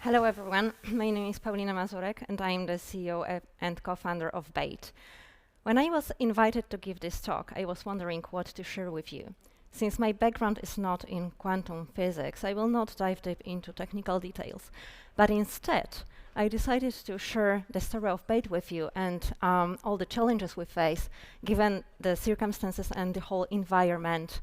Hello everyone, my name is Paulina Mazurek and I am the CEO and co-founder of BEIT. When I was invited to give this talk, I was wondering what to share with you. Since my background is not in quantum physics, I will not dive deep into technical details, but instead I decided to share the story of BEIT with you and all the challenges we face given the circumstances and the whole environment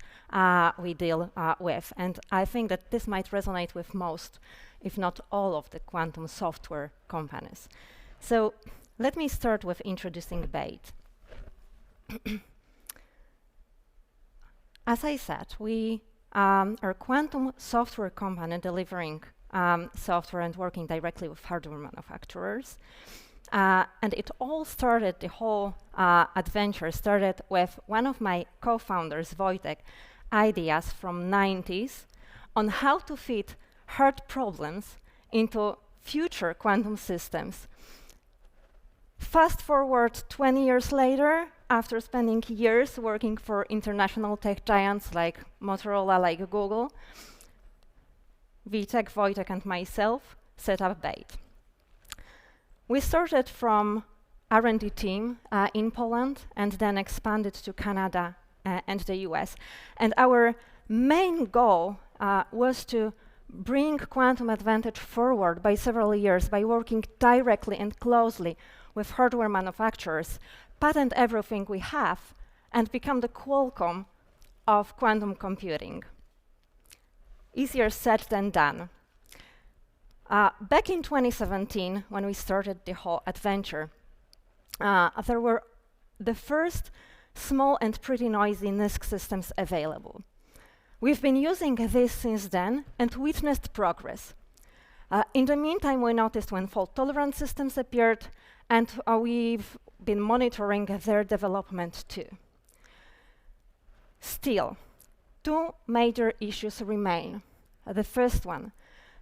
we deal with. And I think that this might resonate with most, if not all, of the quantum software companies. So let me start with introducing BEIT. As I said, we are a quantum software company delivering software and working directly with hardware manufacturers. And it all started, the whole adventure started with one of my co-founders, Wojtek, ideas from 90s on how to fit hard problems into future quantum systems. Fast forward 20 years later, after spending years working for international tech giants like Motorola, like Google, Witek, Wojtek, and myself set up BEIT. We started from R&D team in Poland and then expanded to Canada and the US. And our main goal was to bring quantum advantage forward by several years by working directly and closely with hardware manufacturers, patent everything we have, and become the Qualcomm of quantum computing. Easier said than done. Back in 2017, when we started the whole adventure, there were the first small and pretty noisy NISQ systems available. We've been using this since then and witnessed progress. In the meantime, we noticed when fault-tolerant systems appeared, and we've been monitoring their development too. Still, two major issues remain. The first one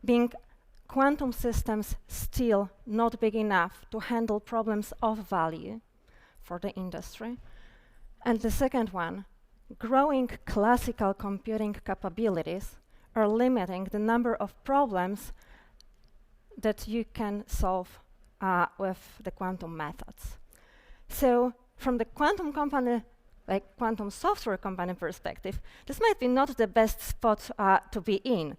being quantum systems still not big enough to handle problems of value for the industry. And the second one, growing classical computing capabilities are limiting the number of problems that you can solve with the quantum methods. So from the quantum company, like quantum software company perspective, this might be not the best spot to be in.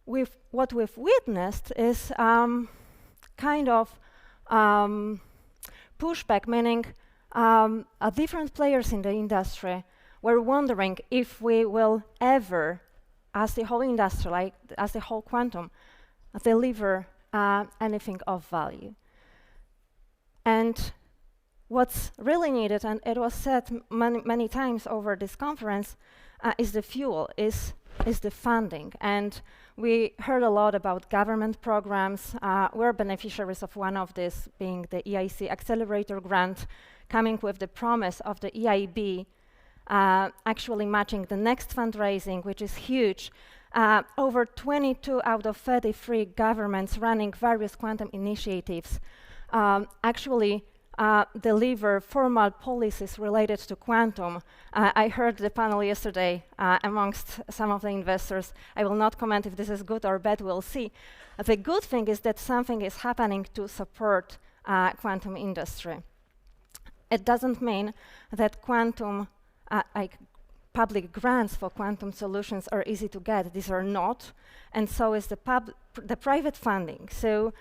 With what we've witnessed is kind of pushback, meaning different players in the industry were wondering if we will ever, as the whole industry, like as the whole quantum, deliver anything of value. And what's really needed, and it was said many times over this conference, is the fuel, is the funding. And we heard a lot about government programs. We're beneficiaries of one of these, being the EIC Accelerator Grant, coming with the promise of the EIB actually matching the next fundraising, which is huge. Over 22 out of 33 governments running various quantum initiatives actually deliver formal policies related to quantum. I heard the panel yesterday amongst some of the investors. I will not comment if this is good or bad, we'll see. The good thing is that something is happening to support quantum industry. It doesn't mean that quantum, like public grants for quantum solutions are easy to get. These are not, and so is the private funding. So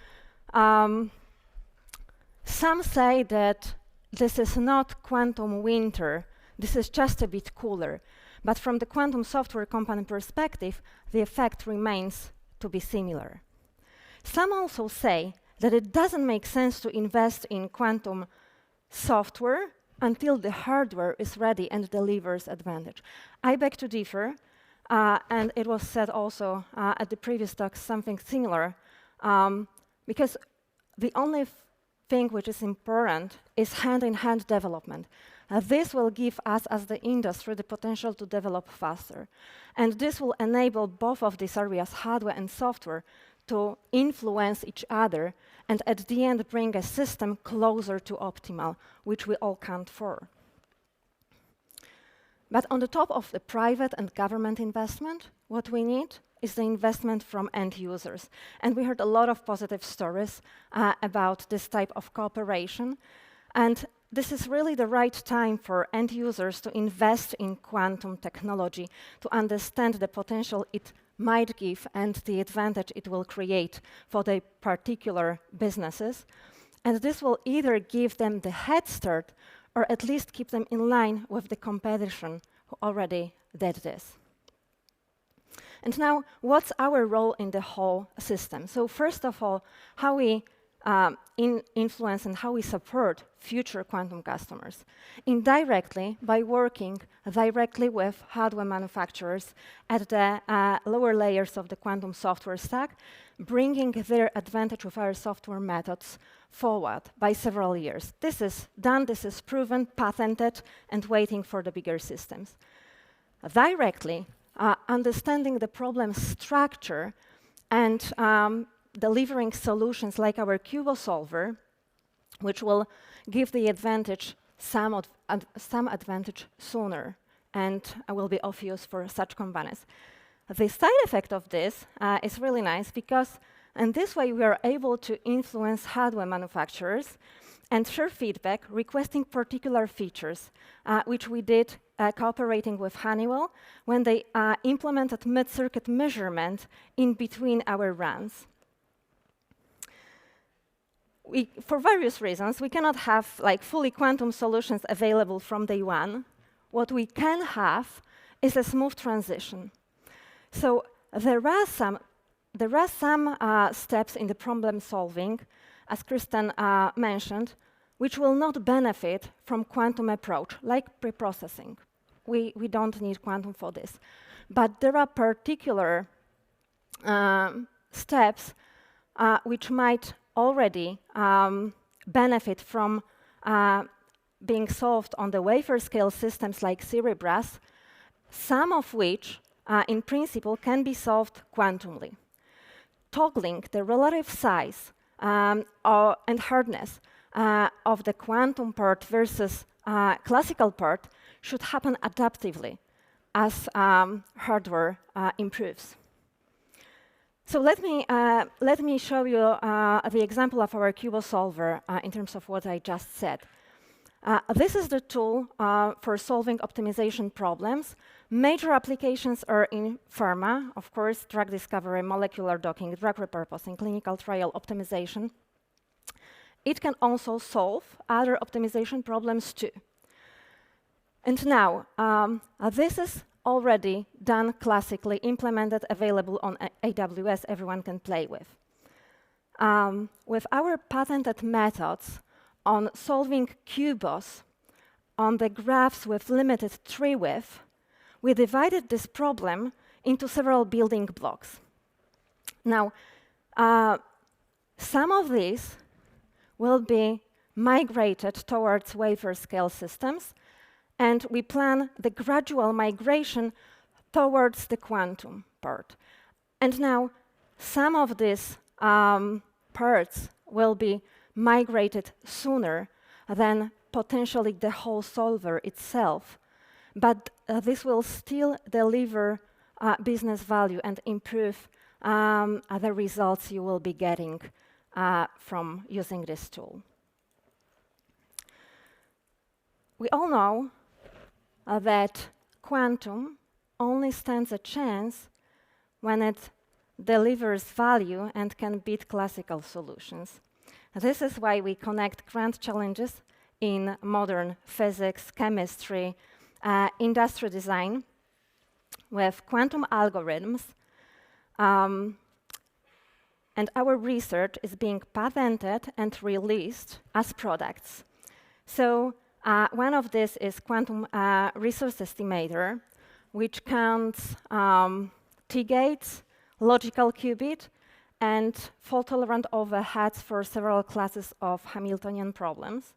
some say that this is not quantum winter, this is just a bit cooler. But from the quantum software company perspective, the effect remains to be similar. Some also say that it doesn't make sense to invest in quantum software until the hardware is ready and delivers advantage. I beg to differ, and it was said also at the previous talk something similar, because the only thing which is important is hand-in-hand development. This will give us as the industry the potential to develop faster. And this will enable both of these areas, hardware and software, to influence each other and at the end bring a system closer to optimal, which we all count for. But on the top of the private and government investment, what we need is the investment from end users. And we heard a lot of positive stories about this type of cooperation. And this is really the right time for end users to invest in quantum technology, to understand the potential it might give and the advantage it will create for their particular businesses. And this will either give them the head start or at least keep them in line with the competition who already did this. And now, what's our role in the whole system? So first of all, how we influence and how we support future quantum customers. Indirectly, by working directly with hardware manufacturers at the lower layers of the quantum software stack, bringing their advantage with our software methods forward by several years. This is done, this is proven, patented, and waiting for the bigger systems. Directly, understanding the problem structure and delivering solutions like our Q2B solver, which will give the advantage, some advantage sooner, and will be of use for such companies. The side effect of this is really nice because in this way we are able to influence hardware manufacturers and share feedback requesting particular features, which we did cooperating with Honeywell when they implemented mid-circuit measurement in between our runs. For various reasons, we cannot have fully quantum solutions available from day one. What we can have is a smooth transition. So there are some steps in the problem solving, as Kristen mentioned, which will not benefit from quantum approach, like preprocessing. We don't need quantum for this. But there are particular steps which might already benefit from being solved on the wafer scale systems like Cerebras, some of which, in principle, can be solved quantumly. Toggling the relative size and hardness of the quantum part versus classical part should happen adaptively as hardware improves. So let me show you the example of our Q2B solver in terms of what I just said. This is the tool for solving optimization problems. Major applications are in pharma, of course, drug discovery, molecular docking, drug repurposing, clinical trial optimization. It can also solve other optimization problems too. And now, this is already done classically, implemented, available on AWS, everyone can play with. With our patented methods on solving QBOS on the graphs with limited tree width, we divided this problem into several building blocks. Now, some of these will be migrated towards wafer scale systems, and we plan the gradual migration towards the quantum part. And now, some of these parts will be migrated sooner than potentially the whole solver itself. But this will still deliver business value and improve the results you will be getting from using this tool. We all know that quantum only stands a chance when it delivers value and can beat classical solutions. This is why we connect grand challenges in modern physics, chemistry, industry design with quantum algorithms, and our research is being patented and released as products. So one of these is quantum resource estimator, which counts T-gates, logical qubit, and fault-tolerant overheads for several classes of Hamiltonian problems.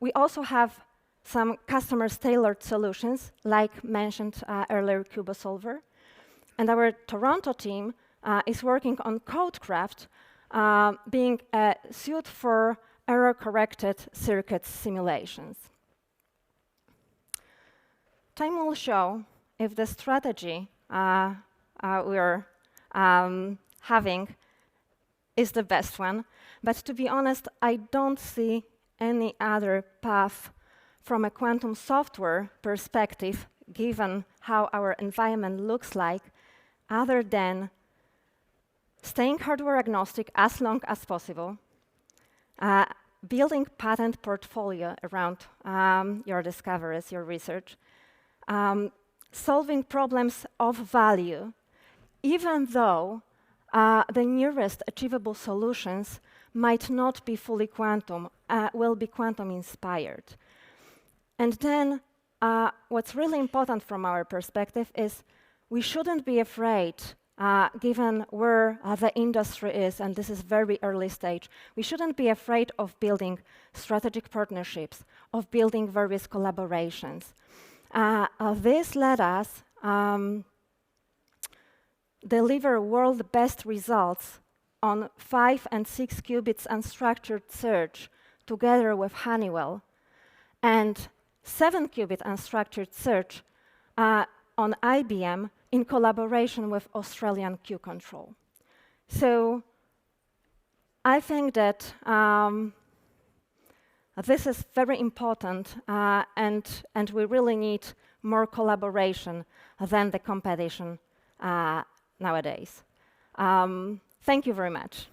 We also have some customers' tailored solutions, like mentioned earlier, Q2B solver. And our Toronto team is working on CodeCraft, being a suite for error-corrected circuit simulations. time will show if the strategy we're having is the best one. But to be honest, I don't see any other path from a quantum software perspective, given how our environment looks like, other than staying hardware agnostic as long as possible, building patent portfolio around your discoveries, your research, solving problems of value, even though the nearest achievable solutions might not be fully quantum, will be quantum inspired. And then what's really important from our perspective is we shouldn't be afraid, given where the industry is, and this is very early stage, we shouldn't be afraid of building strategic partnerships, of building various collaborations. This let us deliver world best results on 5 and 6 qubits unstructured search together with Honeywell, and 7-qubit unstructured search on IBM in collaboration with Australian Q-Control. So I think that this is very important, and we really need more collaboration than the competition nowadays. Thank you very much.